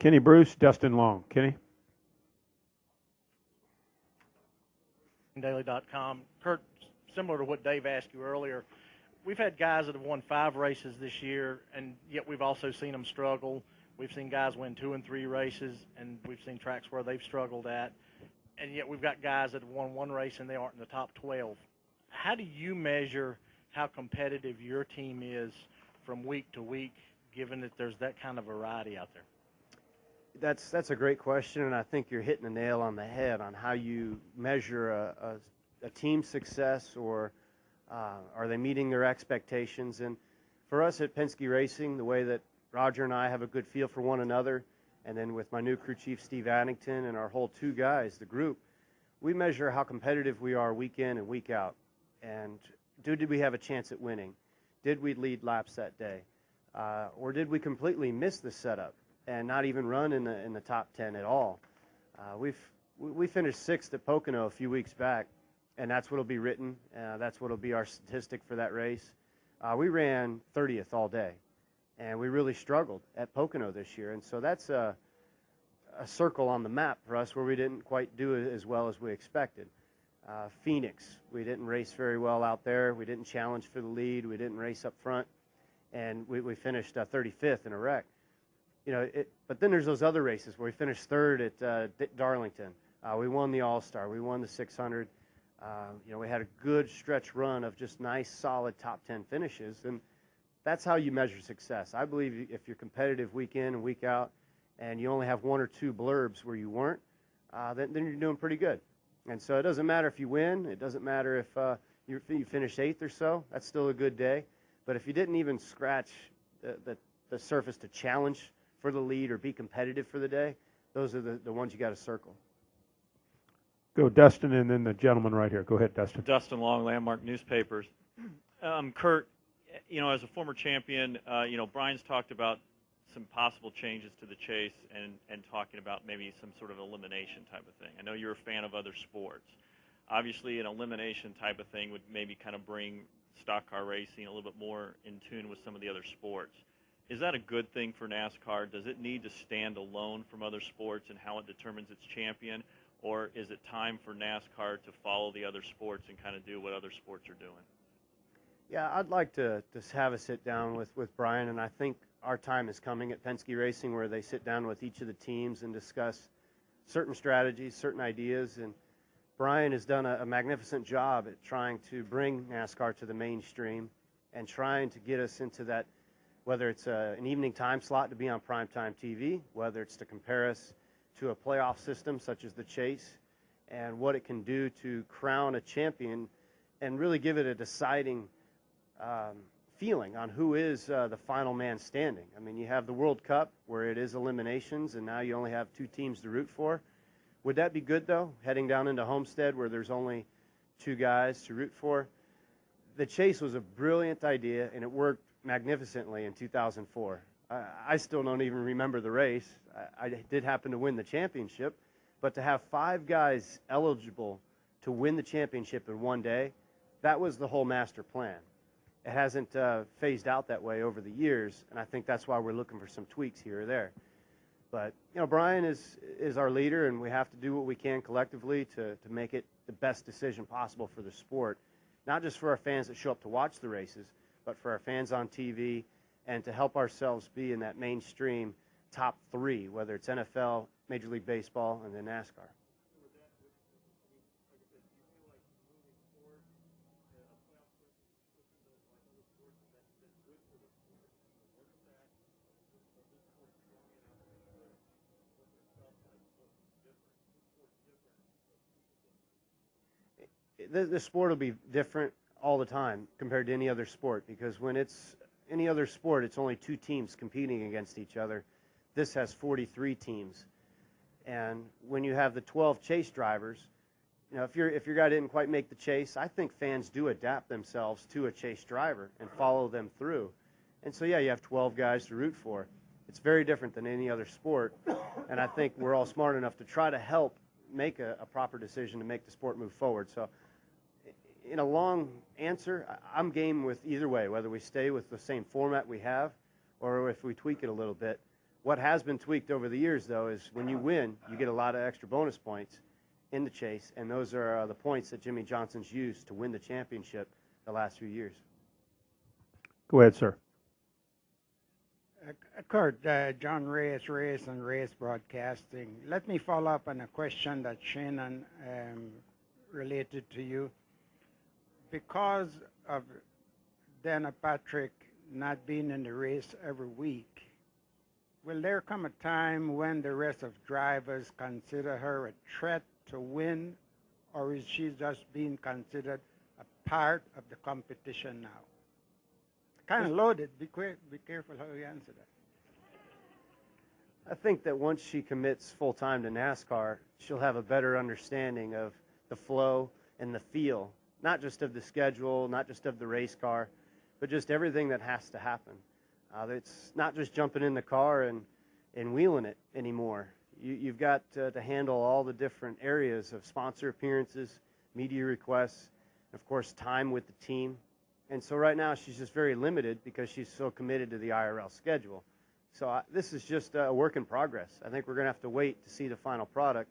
Kenny Bruce, Dustin Long. Kenny? Daily.com. Kurt, similar to what Dave asked you earlier, we've had guys that have won 5 races this year, and yet we've also seen them struggle. We've seen guys win 2 and 3 races, and we've seen tracks where they've struggled at. And yet we've got guys that have won 1 race and they aren't in the top 12. How do you measure how competitive your team is from week to week, given that there's that kind of variety out there? That's a great question, and I think you're hitting the nail on the head on how you measure a team's success, or are they meeting their expectations. And for us at Penske Racing, the way that Roger and I have a good feel for one another, and then with my new crew chief, Steve Addington, and our whole 2 guys, the group, we measure how competitive we are week in and week out. And did we have a chance at winning? Did we lead laps that day? Or did we completely miss the setup and not even run in the top 10 at all? We finished 6th at Pocono a few weeks back, and that's what'll be written. That's what'll be our statistic for that race. We ran 30th all day, and we really struggled at Pocono this year. And so that's a circle on the map for us where we didn't quite do it as well as we expected. Phoenix, we didn't race very well out there. We didn't challenge for the lead. We didn't race up front, and we finished 35th in a wreck. But then there's those other races where we finished 3rd at Darlington. We won the All-Star. We won the 600. We had a good stretch run of just nice, solid top 10 finishes, and that's how you measure success. I believe if you're competitive week in and week out, and you only have 1 or 2 blurbs where you weren't, then you're doing pretty good. And so it doesn't matter if you win. It doesn't matter if you finish 8th or so. That's still a good day. But if you didn't even scratch the surface to challenge for the lead or be competitive for the day, those are the ones you got to circle. Go Dustin, and then the gentleman right here. Go ahead, Dustin. Dustin Long, Landmark Newspapers. Kurt, as a former champion, Brian's talked about some possible changes to the chase and talking about maybe some sort of elimination type of thing. I know you're a fan of other sports. Obviously, an elimination type of thing would maybe kind of bring stock car racing a little bit more in tune with some of the other sports. Is that a good thing for NASCAR? Does it need to stand alone from other sports and how it determines its champion? Or is it time for NASCAR to follow the other sports and kind of do what other sports are doing? Yeah, I'd like to have a sit down with Brian, and I think our time is coming at Penske Racing where they sit down with each of the teams and discuss certain strategies, certain ideas. And Brian has done a magnificent job at trying to bring NASCAR to the mainstream and trying to get us into that, whether it's an evening time slot to be on primetime TV, whether it's to compare us to a playoff system such as the Chase, and what it can do to crown a champion and really give it a deciding feeling on who is the final man standing. I mean, you have the World Cup where it is eliminations, and now you only have 2 teams to root for. Would that be good, though, heading down into Homestead where there's only 2 guys to root for? The Chase was a brilliant idea, and it worked magnificently in 2004. I still don't even remember the race. I did happen to win the championship, but to have 5 guys eligible to win the championship in one day, that was the whole master plan. It hasn't phased out that way over the years, and I think that's why we're looking for some tweaks here or there. But, Brian is our leader, and we have to do what we can collectively to make it the best decision possible for the sport, not just for our fans that show up to watch the races, but for our fans on TV, and to help ourselves be in that mainstream top 3, whether it's NFL, Major League Baseball, and then NASCAR. The sport will be different all the time compared to any other sport, because when it's any other sport, it's only 2 teams competing against each other. This has 43 teams. And when you have the 12 chase drivers, if your guy didn't quite make the chase, I think fans do adapt themselves to a chase driver and follow them through. And so, yeah, you have 12 guys to root for. It's very different than any other sport, and I think we're all smart enough to try to help make a proper decision to make the sport move forward. So in a long answer, I'm game with either way, whether we stay with the same format we have or if we tweak it a little bit. What has been tweaked over the years, though, is when you win, you get a lot of extra bonus points in the chase, and those are the points that Jimmy Johnson's used to win the championship the last few years. Go ahead, sir. Kurt, John Reyes, Reyes and Reyes Broadcasting. Let me follow up on a question that Shannon related to you. Because of Dana Patrick not being in the race every week, will there come a time when the rest of drivers consider her a threat to win, or is she just being considered a part of the competition now? Kind of loaded. Be careful how you answer that. I think that once she commits full-time to NASCAR, she'll have a better understanding of the flow and the feel, not just of the schedule, not just of the race car, but just everything that has to happen. It's not just jumping in the car and wheeling it anymore. You've got to handle all the different areas of sponsor appearances, media requests, and of course time with the team. And so right now she's just very limited because she's so committed to the IRL schedule. So this is just a work in progress. I think we're going to have to wait to see the final product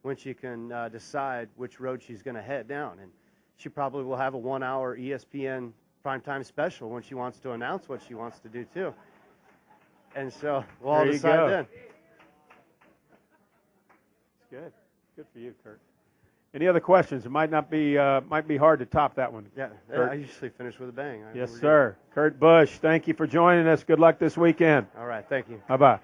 when she can decide which road she's going to head down. And she probably will have a 1-hour ESPN primetime special when she wants to announce what she wants to do too. And so we'll all decide then. Good. Good for you, Kurt. Any other questions? It might be hard to top that one. Yeah, Kurt. I usually finish with a bang. Yes, sir. Kurt Busch, thank you for joining us. Good luck this weekend. All right, thank you. Bye-bye.